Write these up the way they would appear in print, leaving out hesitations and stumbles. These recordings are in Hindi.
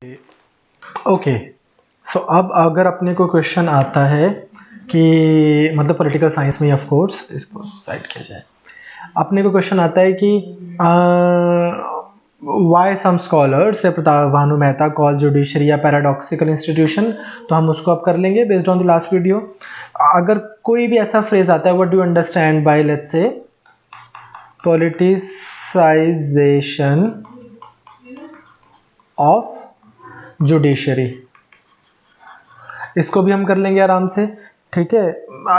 ओके, सो अब अगर अपने को क्वेश्चन आता है कि मतलब पॉलिटिकल साइंस में, ऑफ कोर्स इसको साइड किया जाए, अपने को क्वेश्चन आता है कि why some scholars Pratap Bhanu Mehta call judiciary या पैराडॉक्सिकल इंस्टीट्यूशन, तो हम उसको अब कर लेंगे based on the last video. अगर कोई भी ऐसा फ्रेज आता है, what do understand by let's say politicisation of judiciary, इसको भी हम कर लेंगे आराम से, ठीक है।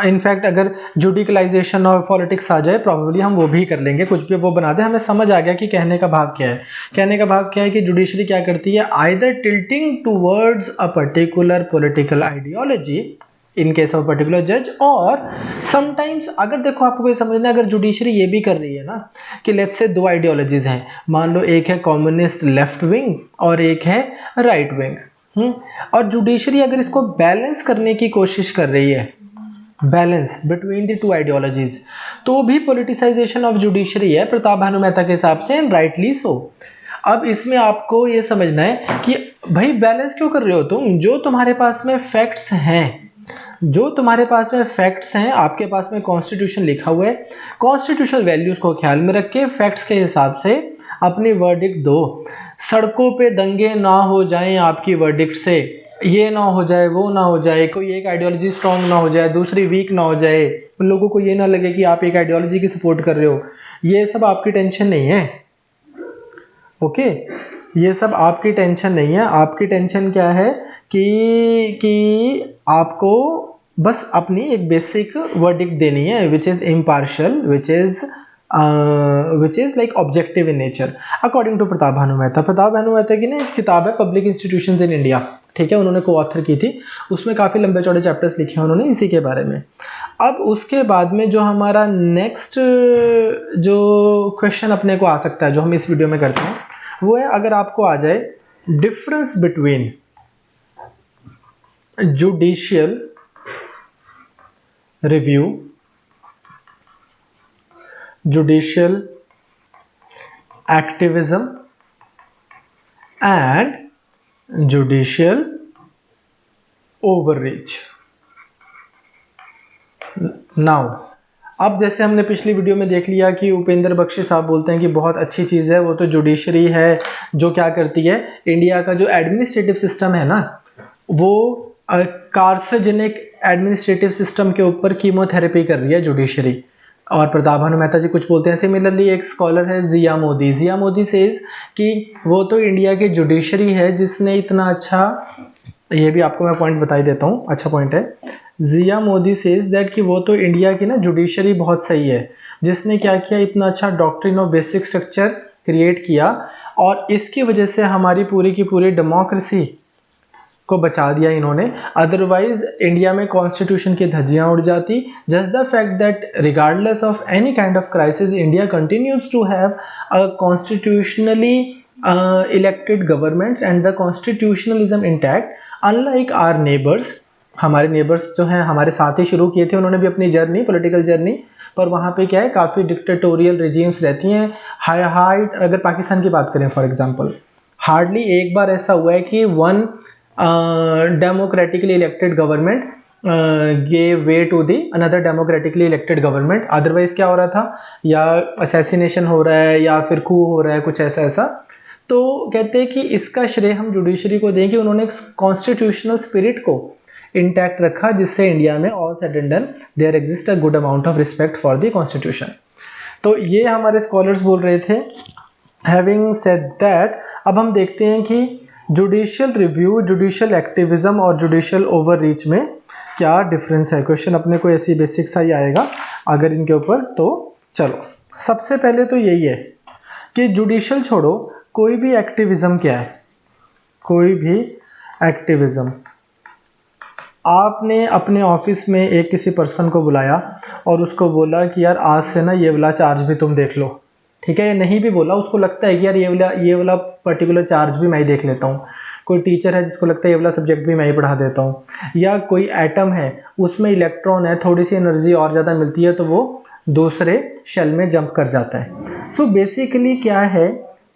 इनफैक्ट अगर जुडिकलाइजेशन और पॉलिटिक्स आ जाए प्रॉब्लली हम वो भी कर लेंगे, कुछ भी वो बना दे, हमें समझ आ गया कि कहने का भाव क्या है। कहने का भाव क्या है कि जुडिशरी क्या करती है, either tilting towards a particular political ideology in case of particular जज, और समटाइम्स अगर देखो आपको कोई समझना है, अगर जुडिशरी ये भी कर रही है ना कि लेट्स से दो आइडियोलॉजीज हैं, मान लो एक है कम्युनिस्ट लेफ्ट विंग और एक है राइट विंग, और जुडिशरी अगर इसको बैलेंस करने की कोशिश कर रही है, balance between the two ideologies, तो भी पॉलिटिसाइजेशन ऑफ जुडिशरी है प्रताप भानु मेहता के हिसाब से, एंड राइटली सो। अब इसमें आपको ये समझना है कि भाई बैलेंस क्यों कर रहे हो तुम, जो तुम्हारे पास में फैक्ट्स हैं, जो तुम्हारे पास में फैक्ट्स हैं, आपके पास में कॉन्स्टिट्यूशन लिखा हुआ है, कॉन्स्टिट्यूशनल वैल्यूज को ख्याल में रख के फैक्ट्स के हिसाब से अपनी वर्डिक्ट दो। सड़कों पे दंगे ना हो जाएं आपकी वर्डिक्ट से, ये ना हो जाए वो ना हो जाए, कोई एक आइडियोलॉजी स्ट्रांग ना हो जाए दूसरी वीक ना हो जाए, लोगों को ये ना लगे कि आप एक आइडियोलॉजी की सपोर्ट कर रहे हो, ये सब आपकी टेंशन नहीं है। ओके, ये सब आपकी टेंशन नहीं है। आपकी टेंशन क्या है कि आपको बस अपनी एक बेसिक वर्डिक्ट देनी है which is impartial, which is like objective in nature according to Pratap Bhanu Mehta. Pratap Bhanu Mehta की ना एक किताब है पब्लिक इंस्टीट्यूशंस इन इंडिया, ठीक है, उन्होंने को ऑथर की थी, उसमें काफी लंबे चौड़े चैप्टर्स लिखे हैं उन्होंने इसी के बारे में। अब उसके बाद में जो हमारा नेक्स्ट जो क्वेश्चन अपने को आ सकता है, जो हम इस वीडियो में करते हैं, वो है अगर आपको आ जाए difference between judicial review, judicial activism and judicial overreach। Now अब जैसे हमने पिछली वीडियो में देख लिया कि उपेंद्र बख्शी साहब बोलते हैं कि बहुत अच्छी चीज़ है वो तो जुडिशरी है जो क्या करती है, इंडिया का जो एडमिनिस्ट्रेटिव सिस्टम है ना, वो कार्सिनोजेनिक एडमिनिस्ट्रेटिव सिस्टम के ऊपर कीमोथेरेपी कर रही है जुडिशरी। और प्रताप भानु मेहता जी कुछ बोलते हैं। सिमिलरली एक स्कॉलर है जिया मोदी, जिया मोदी सेज कि वो तो इंडिया के जुडिशरी है जिसने इतना अच्छा, ये भी आपको मैं पॉइंट बता ही देता हूँ, अच्छा पॉइंट है। जिया मोदी सेज दैट कि वो तो इंडिया की ना जुडिशरी बहुत सही है, जिसने क्या किया, इतना अच्छा doctrine of basic structure create किया, और इसकी वजह से हमारी पूरी की पूरी डेमोक्रेसी को बचा दिया इन्होंने। अदरवाइज इंडिया में कॉन्स्टिट्यूशन की धज्जियां उड़ जाती। Just the fact that regardless of any kind of crisis India continues to have a constitutionally elected governments and the constitutionalism intact, unlike our neighbours. हमारे नेबर्स जो हैं हमारे साथ ही शुरू किए थे उन्होंने भी अपनी जर्नी, पॉलिटिकल जर्नी, पर वहाँ पे क्या है काफ़ी डिक्टेटोरियल रिजीम्स रहती हैं। हाई अगर पाकिस्तान की बात करें फॉर एग्जांपल, हार्डली एक बार ऐसा हुआ है कि one democratically elected government gave way to the another democratically elected government। Otherwise क्या हो रहा था, या असैसिनेशन हो रहा है या फिर कू हो रहा है, कुछ ऐसा ऐसा। तो कहते हैं कि इसका श्रेय हम जुडिशरी को दें कि उन्होंने कॉन्स्टिट्यूशनल स्पिरिट को इंटैक्ट रखा, जिससे इंडिया में all said and done there exist a good amount of respect for the constitution. तो ये हमारे स्कॉलर्स बोल रहे थे। हैविंग सेड दैट, अब हम देखते हैं कि जुडिशियल रिव्यू, जुडिशियल एक्टिविज्म और जुडिशियल ओवररीच में क्या डिफरेंस है। क्वेश्चन अपने को ऐसी बेसिक सा ही आएगा अगर इनके ऊपर, तो चलो सबसे पहले तो यही है कि जुडिशियल छोड़ो, कोई भी एक्टिविज्म क्या है, कोई भी एक्टिविज्म, आपने अपने ऑफिस में एक किसी पर्सन को बुलाया और उसको बोला कि यार आज से ना ये वाला चार्ज भी तुम देख लो, ठीक है, ये नहीं भी बोला, उसको लगता है कि यार ये वाला पर्टिकुलर चार्ज भी मैं ही देख लेता हूँ। कोई टीचर है जिसको लगता है ये वाला सब्जेक्ट भी मैं ही पढ़ा देता हूँ, या कोई एटम है उसमें इलेक्ट्रॉन है, थोड़ी सी एनर्जी और ज़्यादा मिलती है तो वो दूसरे शेल में जंप कर जाता है। सो बेसिकली क्या है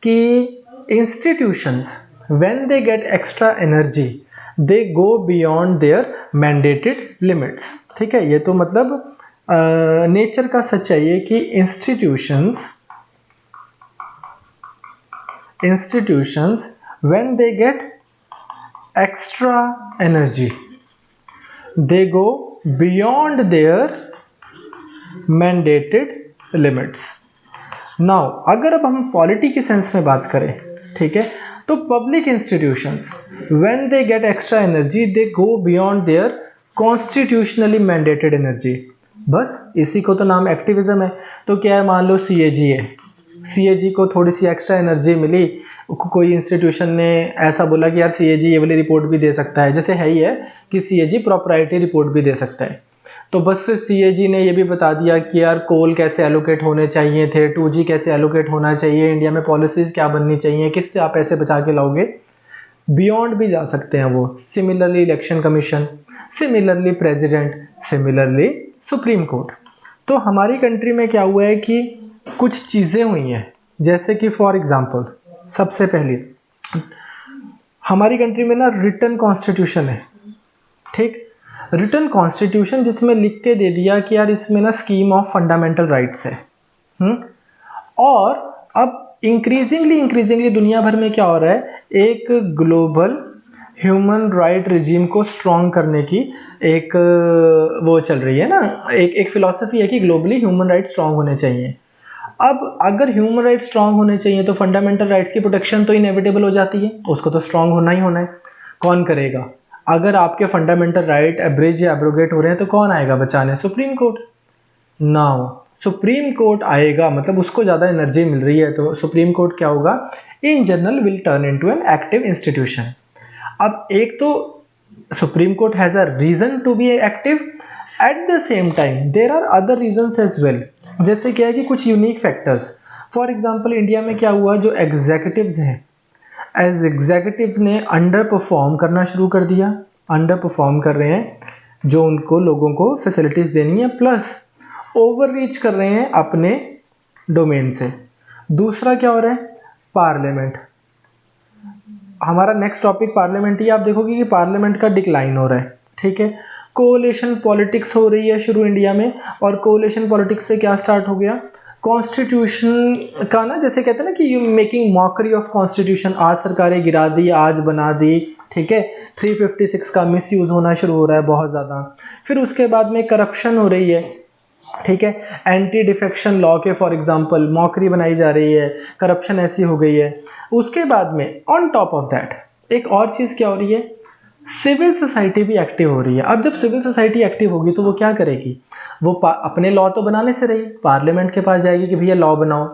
कि institutions when they get extra energy they go beyond their mandated limits। ठीक है, ये तो मतलब नेचर का सच है ये कि institutions when they get extra energy they go beyond their mandated limits। Now अगर अब हम पॉलिटी की सेंस में बात करें, ठीक है, तो public institutions when they get extra energy they go beyond their constitutionally mandated energy. बस इसी को तो नाम एक्टिविज्म है। तो क्या है, मान लो सीएजी है, सीएजी को थोड़ी सी एक्स्ट्रा एनर्जी मिली, कोई इंस्टीट्यूशन ने ऐसा बोला कि यार सीएजी ये वाली रिपोर्ट भी दे सकता है, जैसे है ही है कि सीएजी प्रोप्राइटरी रिपोर्ट भी दे सकता है। तो बस फिर सीएजी ने ये भी बता दिया कि यार कोल कैसे एलोकेट होने चाहिए थे, 2G कैसे एलोकेट होना चाहिए, इंडिया में पॉलिसीज क्या बननी चाहिए, किससे आप ऐसे बचा के लाओगे, बियॉन्ड भी जा सकते हैं वो। Similarly election commission, similarly president, similarly supreme court. तो हमारी कंट्री में क्या हुआ है कि कुछ चीज़ें हुई हैं, जैसे कि फॉर एग्जाम्पल सबसे पहली हमारी कंट्री में ना रिटन कॉन्स्टिट्यूशन है, ठीक, रिटन कॉन्स्टिट्यूशन जिसमें लिख के दे दिया कि यार इसमें ना स्कीम ऑफ फंडामेंटल राइट्स है। और अब इंक्रीजिंगली दुनिया भर में क्या हो रहा है, एक ग्लोबल ह्यूमन राइट रिजीम को स्ट्रॉन्ग करने की एक वो चल रही है ना, एक फिलॉसफी है कि ग्लोबली ह्यूमन राइट स्ट्रॉन्ग होने चाहिए। अब अगर ह्यूमन राइट स्ट्रॉन्ग होने चाहिए तो फंडामेंटल राइट्स की प्रोटेक्शन तो इनएविटेबल हो जाती है, उसको तो स्ट्रॉन्ग होना ही होना है। कौन करेगा? अगर आपके फंडामेंटल राइट एब्रेज या एब्रोगेट हो रहे हैं तो कौन आएगा बचाने? Supreme court. Now supreme court आएगा, मतलब उसको ज़्यादा एनर्जी मिल रही है, तो सुप्रीम कोर्ट क्या होगा, in general will turn into an active institution. अब एक तो supreme court has a reason to be active, at the same time there are other reasons as well. जैसे क्या है कि कुछ unique factors, for example India में क्या हुआ, जो एग्जीक्यूटिव्स हैं, एज एग्जीक्यूटिव्स ने अंडर परफॉर्म करना शुरू कर दिया, अंडर परफॉर्म कर रहे हैं जो उनको लोगों को फैसिलिटीज देनी है, प्लस ओवर रीच कर रहे हैं अपने डोमेन से। दूसरा क्या हो रहा है, पार्लियामेंट। हमारा नेक्स्ट टॉपिक पार्लियामेंट ही, आप देखोगे कि पार्लियामेंट का डिक्लाइन हो रहा है, ठीक है। कोलिशन पॉलिटिक्स हो रही है शुरू इंडिया में, और कोलिशन पॉलिटिक्स से क्या स्टार्ट हो गया, कॉन्स्टिट्यूशन का ना, जैसे कहते हैं ना कि you making mockery of constitution, आज सरकारें गिरा दी, आज बना दी, ठीक है। 356 का मिसयूज होना शुरू हो रहा है बहुत ज़्यादा। फिर उसके बाद में करप्शन हो रही है, ठीक है, एंटी डिफेक्शन लॉ के फॉर एग्जांपल मॉकरी बनाई जा रही है, करप्शन ऐसी हो गई है। उसके बाद में ऑन टॉप ऑफ दैट एक और चीज़ क्या हो रही है, सिविल सोसाइटी भी एक्टिव हो रही है। अब जब सिविल सोसाइटी एक्टिव होगी तो वो क्या करेगी, वो अपने लॉ तो बनाने से रही, पार्लियामेंट के पास जाएगी कि भैया लॉ बनाओ,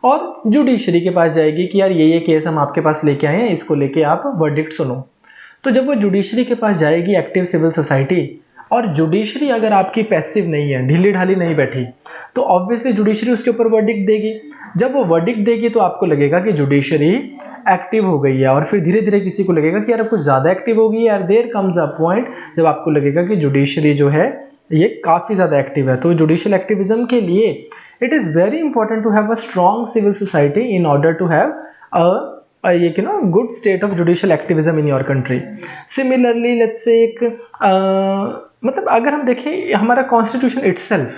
और जुडिशरी के पास जाएगी कि यार ये केस हम आपके पास लेके आए हैं, इसको लेके आप वर्डिक्ट सुनो। तो जब वो जुडिशरी के पास जाएगी एक्टिव सिविल सोसाइटी, और जुडिशरी अगर आपकी पैसिव नहीं है, ढीली ढाली नहीं बैठी, तो ऑब्वियसली जुडिशरी उसके ऊपर वर्डिक्ट देगी। जब वो वर्डिक्ट देगी तो आपको लगेगा कि जुडिशरी एक्टिव हो गई है, और फिर धीरे धीरे किसी को लगेगा कि यार कुछ ज़्यादा एक्टिव होगी यार, देयर कम्स अ पॉइंट जब आपको लगेगा कि जुडिशरी जो है ये काफ़ी ज़्यादा एक्टिव है। तो जुडिशियल एक्टिविज्म के लिए it is very important to have a strong civil society in order to have ये कि ना good state of judicial activism in your country. Similarly let's say एक मतलब अगर हम देखें हमारा कॉन्स्टिट्यूशन इटसेल्फ,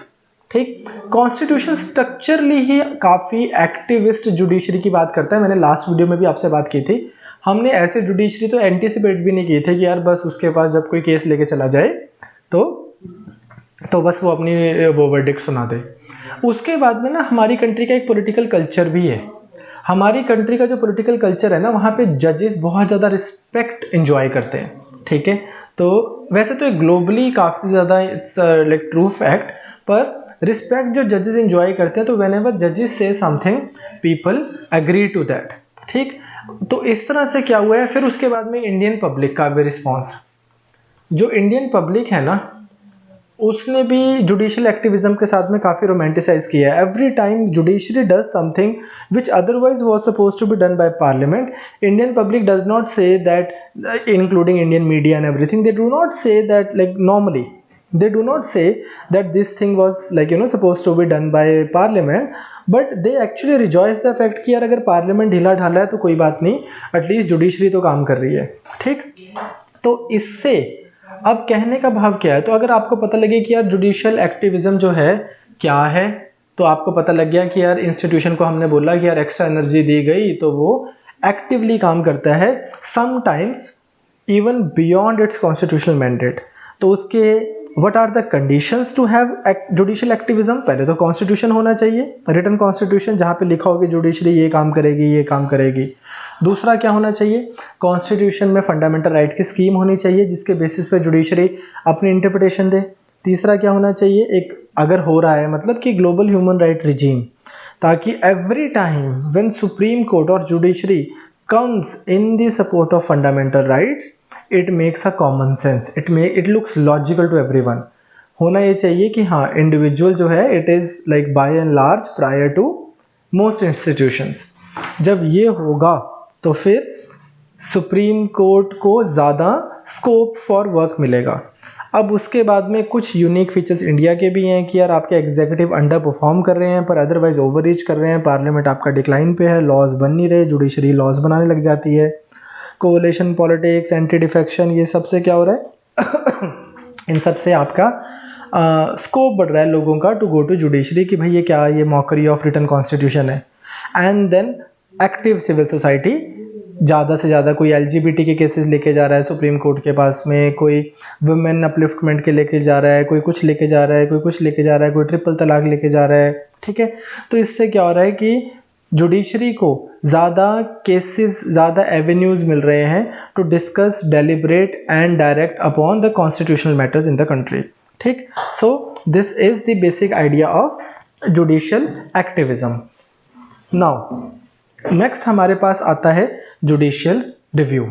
ठीक, कॉन्स्टिट्यूशन स्ट्रक्चरली ही काफ़ी एक्टिविस्ट जुडिशरी की बात करता है। मैंने लास्ट वीडियो में भी आपसे बात की थी, हमने ऐसे जुडिशरी तो एंटीसिपेट भी नहीं किए थे कि यार बस उसके पास जब कोई केस लेके चला जाए तो बस वो अपनी वो वर्डिक्ट सुना दे। उसके बाद में ना हमारी कंट्री का एक पॉलिटिकल कल्चर भी है। हमारी कंट्री का जो पॉलिटिकल कल्चर है ना, वहाँ पे जजेस बहुत ज़्यादा रिस्पेक्ट एंजॉय करते हैं, ठीक है। तो वैसे तो ग्लोबली काफ़ी ज़्यादा लाइक ट्रू फैक्ट, पर रिस्पेक्ट जो जजेस एंजॉय करते हैं, तो वेन एवर जजेस say something people agree to that, ठीक। तो इस तरह से क्या हुआ है, फिर उसके बाद में इंडियन पब्लिक का भी रिस्पॉन्स, जो इंडियन पब्लिक है ना उसने भी जुडिशियल एक्टिविज्म के साथ में काफ़ी रोमांटिसाइज किया है। Every time judiciary does something which otherwise was suppose to be done by parliament, Indian public does not say that, including Indian media and everything, they do not say that like normally they do not say that this thing was like supposed to be done by parliament, but they actually rejoice the fact कि यार अगर पार्लियामेंट ढीला ढाला है तो कोई बात नहीं, एटलीस्ट जुडिशरी तो काम कर रही है। ठीक, तो इससे अब कहने का भाव क्या है, तो अगर आपको पता लगे कि यार जुडिशियल एक्टिविज्म जो है क्या है, तो आपको पता लग गया कि यार इंस्टीट्यूशन को हमने बोला कि यार एक्स्ट्रा एनर्जी दी गई तो वो एक्टिवली काम करता है, sometimes even beyond its constitutional mandate. तो उसके what are the conditions to have judicial activism? पहले तो कॉन्स्टिट्यूशन होना चाहिए, रिटन कॉन्स्टिट्यूशन जहां पे लिखा होगा जुडिशरी ये काम करेगी ये काम करेगी। दूसरा क्या होना चाहिए, कॉन्स्टिट्यूशन में फंडामेंटल राइट की स्कीम होनी चाहिए जिसके बेसिस पे जुडिशरी अपनी इंटरप्रिटेशन दे। तीसरा क्या होना चाहिए, एक अगर हो रहा है मतलब कि ग्लोबल ह्यूमन राइट रिजीम, ताकि every time when supreme court और judiciary comes in the support of fundamental rights, it makes a common sense, it looks logical to everyone। होना ये चाहिए कि हाँ इंडिविजुअल जो है it is like by and large prior to most institutions. जब ये होगा तो फिर सुप्रीम कोर्ट को ज़्यादा स्कोप फॉर वर्क मिलेगा। अब उसके बाद में कुछ यूनिक फीचर्स इंडिया के भी हैं कि यार आपके एग्जीक्यूटिव अंडर परफॉर्म कर रहे हैं पर अदरवाइज ओवर रीच कर रहे हैं, पार्लियामेंट आपका डिक्लाइन पे है, लॉज बन नहीं रहे, जुडिशरी लॉज बनाने लग जाती है, कोलेशन पॉलिटिक्स, एंटी डिफेक्शन, ये सबसे क्या हो रहा है इन सब से आपका स्कोप बढ़ रहा है लोगों का टू गो टू जुडिशरी कि भाई ये क्या, ये मॉकरी ऑफ रिटन कॉन्स्टिट्यूशन है। And then active civil society, ज़्यादा से ज़्यादा कोई एलजीबीटी के केसेस लेके जा रहा है सुप्रीम कोर्ट के पास में, कोई वुमेन अपलिफ्टमेंट के लेके जा रहा है, कोई कुछ लेके जा रहा है, कोई कुछ लेके जा रहा है, कोई ट्रिपल तलाक लेके जा रहा है। ठीक है, तो इससे क्या हो रहा है कि जुडिशरी को ज़्यादा केसेस, ज़्यादा एवेन्यूज़ मिल रहे हैं to discuss, deliberate and direct upon the constitutional matters in the country. ठीक, so this is the basic idea of judicial activism. Now next हमारे पास आता है जुडिशियल रिव्यू।